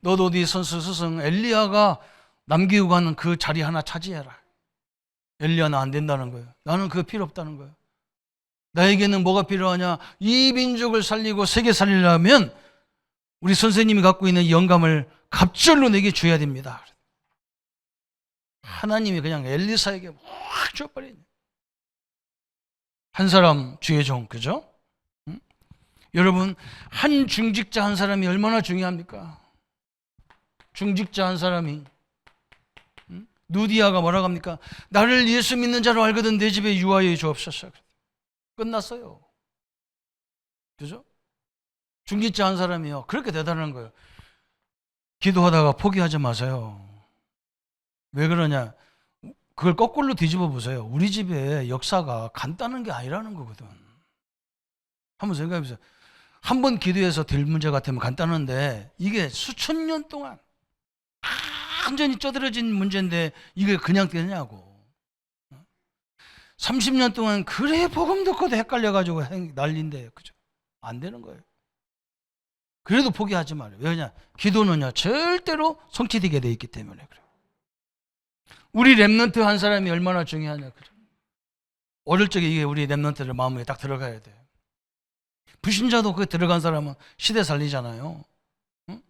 너도 네 선수 스승 엘리야가 남기고 가는 그 자리 하나 차지해라. 엘리야는 안 된다는 거예요. 나는 그거 필요 없다는 거예요. 나에게는 뭐가 필요하냐? 이 민족을 살리고 세계 살리려면 우리 선생님이 갖고 있는 영감을 갑절로 내게 줘야 됩니다. 하나님이 그냥 엘리사에게 확 줘버리네. 한 사람 주의 종, 그죠? 여러분, 한 중직자 한 사람이 얼마나 중요합니까? 중직자 한 사람이. 누디아가 뭐라고 합니까? 나를 예수 믿는 자로 알거든 내 집에 유하여 주옵소서. 끝났어요. 그죠? 중직자 한 사람이요 그렇게 대단한 거예요. 기도하다가 포기하지 마세요. 왜 그러냐? 그걸 거꾸로 뒤집어 보세요. 우리 집에 역사가 간단한 게 아니라는 거거든. 한번 생각해 보세요. 한 번 기도해서 될 문제 같으면 간단한데 이게 수천 년 동안 완전히 쩌들어진 문제인데 이게 그냥 되냐고. 30년 동안 그래 복음 듣고도 헷갈려가지고 난리인데, 그죠? 안 되는 거예요. 그래도 포기하지 말아요. 왜냐? 기도는요 절대로 성취되게 돼 있기 때문에 그래요. 우리 랩런트 한 사람이 얼마나 중요하냐, 그죠? 어릴 적에 이게 우리 랩런트들 마음에 딱 들어가야 돼요. 불신자도 그 들어간 사람은 시대 살리잖아요. 응?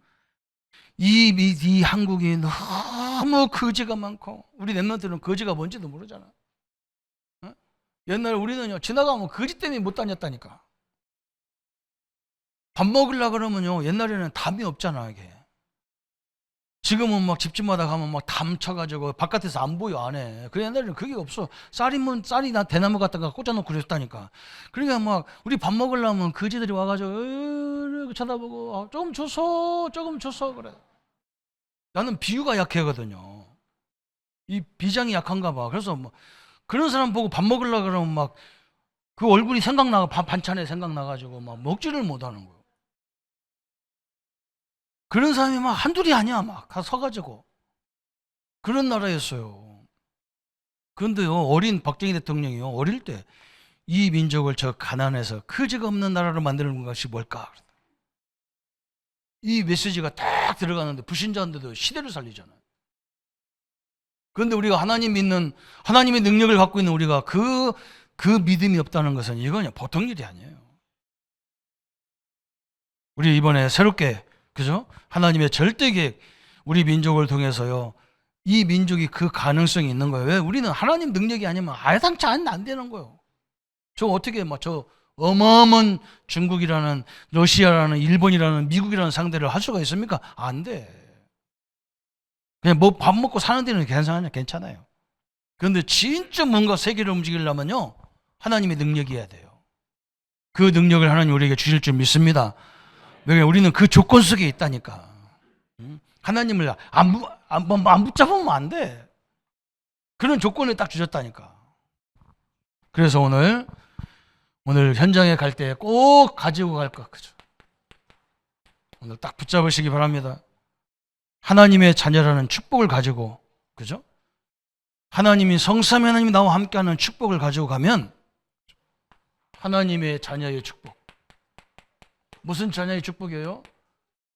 이 한국이 너무 거지가 많고, 우리 랩런트는 거지가 뭔지도 모르잖아. 응? 옛날에 우리는요 지나가면 거지 때문에 못 다녔다니까. 밥 먹으려고 그러면요 옛날에는 담이 없잖아. 이게 지금은 막 집집마다 가면 막 담 쳐가지고 바깥에서 안 보여, 안에. 그 옛날에는 그게 없어. 쌀이면 쌀이나 대나무 갖다가 꽂아놓고 그랬다니까. 그러니까 막 우리 밥 먹으려면 거지들이 와가지고 이렇게 쳐다보고, 조금 줘서 조금 줘서 그래. 나는 비유가 약하거든요. 이 비장이 약한가 봐. 그래서 뭐 그런 사람 보고 밥 먹으려고 그러면 막 그 얼굴이 생각나고 반찬에 생각나가지고 막 먹지를 못하는 거예요. 그런 사람이 막 한둘이 아니야. 막 다 서가지고. 그런 나라였어요. 그런데요, 어린 박정희 대통령이요, 어릴 때 이 민족을 저 가난해서 거지가 없는 나라로 만드는 것이 뭘까? 이 메시지가 딱 들어가는데 불신자인데도 시대를 살리잖아요. 그런데 우리가 하나님 믿는, 하나님의 능력을 갖고 있는 우리가 그 믿음이 없다는 것은 이건 보통 일이 아니에요. 우리 이번에 새롭게, 그죠? 하나님의 절대 계획, 우리 민족을 통해서요, 이 민족이 그 가능성이 있는 거예요. 왜? 우리는 하나님 능력이 아니면 아예상치 안 되는 거예요. 저 어떻게 저 어마어마한 중국이라는, 러시아라는, 일본이라는, 미국이라는 상대를 할 수가 있습니까? 안 돼. 그냥 뭐 밥 먹고 사는 데는 괜찮아요. 그런데 진짜 뭔가 세계를 움직이려면요, 하나님의 능력이어야 돼요. 그 능력을 하나님 우리에게 주실 줄 믿습니다. 왜냐면 우리는 그 조건 속에 있다니까. 하나님을 안 붙잡으면 안 돼. 그런 조건을 딱 주셨다니까. 그래서 오늘 현장에 갈 때 꼭 가지고 갈 것, 그죠? 오늘 딱 붙잡으시기 바랍니다. 하나님의 자녀라는 축복을 가지고, 그죠? 하나님이, 성삼위 하나님이 나와 함께하는 축복을 가지고 가면 하나님의 자녀의 축복. 무슨 자녀의 축복이에요?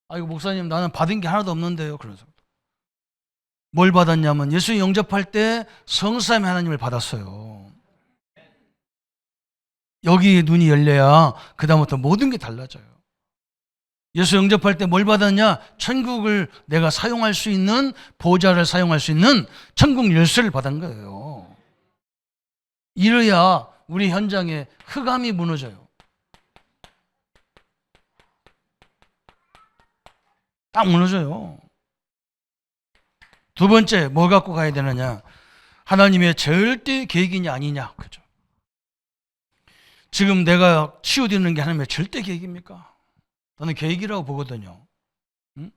아이고 목사님 나는 받은 게 하나도 없는데요. 그래서 뭘 받았냐면 예수 영접할 때 성삼위 하나님을 받았어요. 여기 눈이 열려야 그 다음부터 모든 게 달라져요. 예수 영접할 때 뭘 받았냐? 천국을 내가 사용할 수 있는, 보좌를 사용할 수 있는 천국 열쇠를 받은 거예요. 이래야 우리 현장에 흑암이 무너져요. 딱 무너져요. 두 번째, 뭐 갖고 가야 되느냐? 하나님의 절대 계획이냐 아니냐, 그죠? 지금 내가 치유되는 게 하나님의 절대 계획입니까? 저는 계획이라고 보거든요. 응?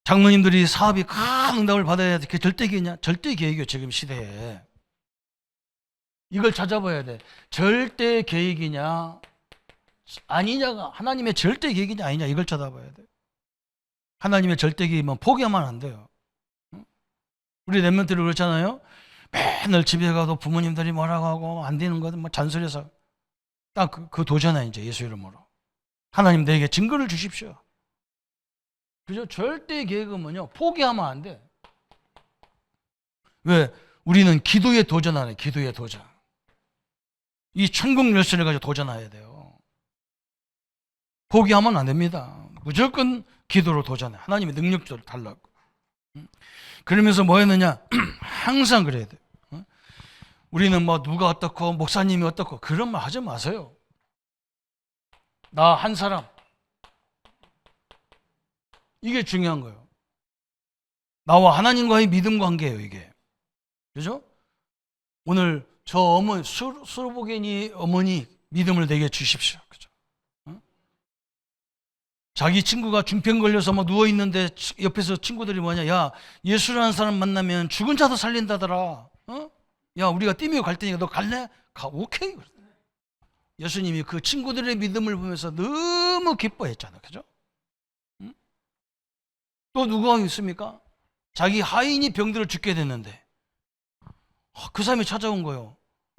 장로님들이 사업이 큰 응답을 받아야 돼. 그게 절대 계획이냐? 절대 계획이요, 지금 시대에. 이걸 찾아봐야 돼. 절대 계획이냐 아니냐가, 하나님의 절대 계획이냐 아니냐, 이걸 찾아봐야 돼. 하나님의 절대 계획이면 포기하면 안 돼요. 우리 랩런트들 그렇잖아요. 맨날 집에 가도 부모님들이 뭐라고 하고 안 되는 거든 뭐 잔소리해서 딱 그 도전해. 이제 예수 이름으로 하나님 내게 증거를 주십시오. 그죠? 절대 계획은 뭐냐? 포기하면 안 돼. 왜? 우리는 기도에 도전하네. 기도에 도전. 이 천국 열쇠를 가지고 도전해야 돼요. 포기하면 안 됩니다. 무조건 기도로 도전해. 하나님의 능력적으로 달라고. 그러면서 뭐 했느냐? 항상 그래야 돼. 우리는 뭐 누가 어떻고 목사님이 어떻고 그런 말 하지 마세요. 나 한 사람. 이게 중요한 거예요. 나와 하나님과의 믿음 관계예요, 이게. 그죠? 오늘 저 어머니, 수로보게니 어머니 믿음을 내게 주십시오. 그죠? 자기 친구가 중풍 걸려서 막 누워있는데 옆에서 친구들이 뭐냐, 야, 예수라는 사람 만나면 죽은 자도 살린다더라. 야, 우리가 뛰며 갈 테니까 너 갈래? 가, 오케이. 예수님이 그 친구들의 믿음을 보면서 너무 기뻐했잖아. 그죠? 또 누가 있습니까? 자기 하인이 병들어 죽게 됐는데 그 사람이 찾아온 거예요.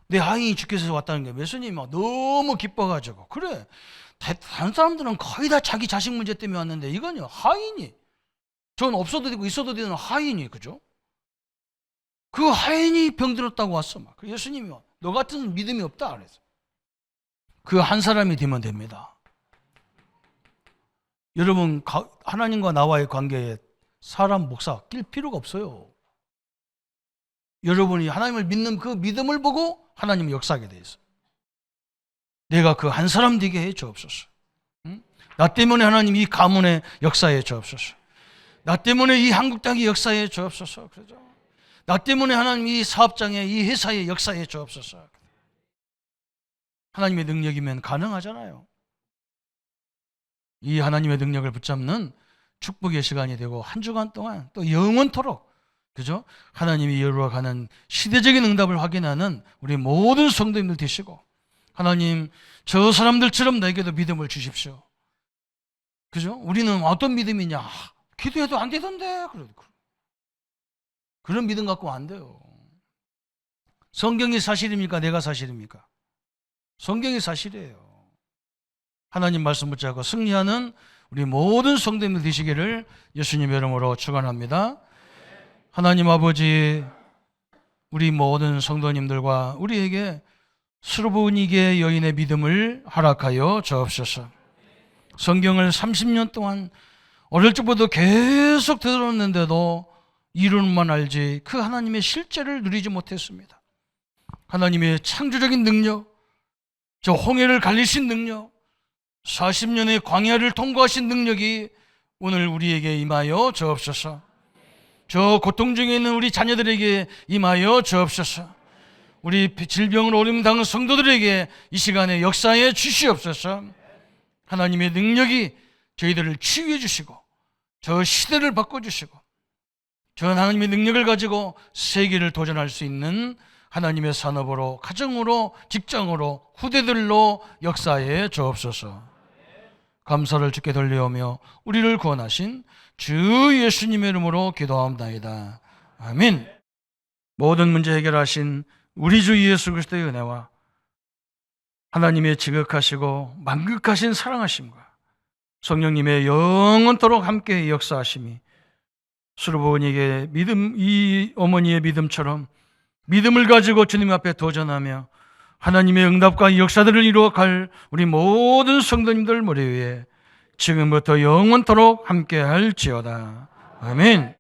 내 하인이 주께서 왔다는 게 예수님이 막 너무 기뻐가지고 그래 다른 사람들은 거의 다 자기 자식 문제 때문에 왔는데 이건요 하인이 전 없어도 되고 있어도 되는 하인이 그죠? 그 하인이 병들었다고 왔어 막. 예수님이 너 같은 믿음이 없다 그래서 그 한 사람이 되면 됩니다. 여러분 하나님과 나와의 관계에 사람 목사 낄 필요가 없어요. 여러분이 하나님을 믿는 그 믿음을 보고 하나님이 역사하게 돼 있어요. 내가 그 한 사람 되게 해 주옵소서. 응? 나 때문에 하나님 이 가문의 역사에 주옵소서. 나 때문에 이 한국 땅의 역사에 주옵소서. 그러죠. 나 때문에 하나님 이 사업장의 이 회사의 역사에 주옵소서. 하나님의 능력이면 가능하잖아요. 이 하나님의 능력을 붙잡는 축복의 시간이 되고 한 주간 동안 또 영원토록 그죠? 하나님이 이루어가는 시대적인 응답을 확인하는 우리 모든 성도님들 되시고 하나님 저 사람들처럼 나에게도 믿음을 주십시오. 그죠? 우리는 어떤 믿음이냐? 기도해도 안 되던데. 그런 믿음 갖고 안 돼요. 성경이 사실입니까? 내가 사실입니까? 성경이 사실이에요. 하나님 말씀 붙잡고 승리하는 우리 모든 성도님들 되시기를 예수님의 이름으로 축원합니다. 하나님 아버지 우리 모든 성도님들과 우리에게 스로보니게 여인의 믿음을 허락하여 주옵소서. 성경을 30년 동안 어릴 적부터 계속 들었는데도 이론만 알지 그 하나님의 실제를 누리지 못했습니다. 하나님의 창조적인 능력, 저 홍해를 갈리신 능력, 40년의 광야를 통과하신 능력이 오늘 우리에게 임하여 주옵소서. 저 고통 중에 있는 우리 자녀들에게 임하여 주옵소서. 우리 질병으로 어려움 당한 성도들에게 이 시간에 역사해 주시옵소서. 하나님의 능력이 저희들을 치유해 주시고 저 시대를 바꿔주시고 저 하나님의 능력을 가지고 세계를 도전할 수 있는 하나님의 산업으로 가정으로 직장으로 후대들로 역사해 주옵소서. 감사를 주께 돌려오며 우리를 구원하신 주 예수님의 이름으로 기도하옵나이다. 아멘. 모든 문제 해결하신 우리 주 예수 그리스도의 은혜와 하나님의 지극하시고 만극하신 사랑하심과 성령님의 영원토록 함께 역사하심이 수르보니에게 믿음, 이 어머니의 믿음처럼 믿음을 가지고 주님 앞에 도전하며 하나님의 응답과 역사들을 이루어갈 우리 모든 성도님들 머리 위에 지금부터 영원토록 함께 할지어다. 아멘.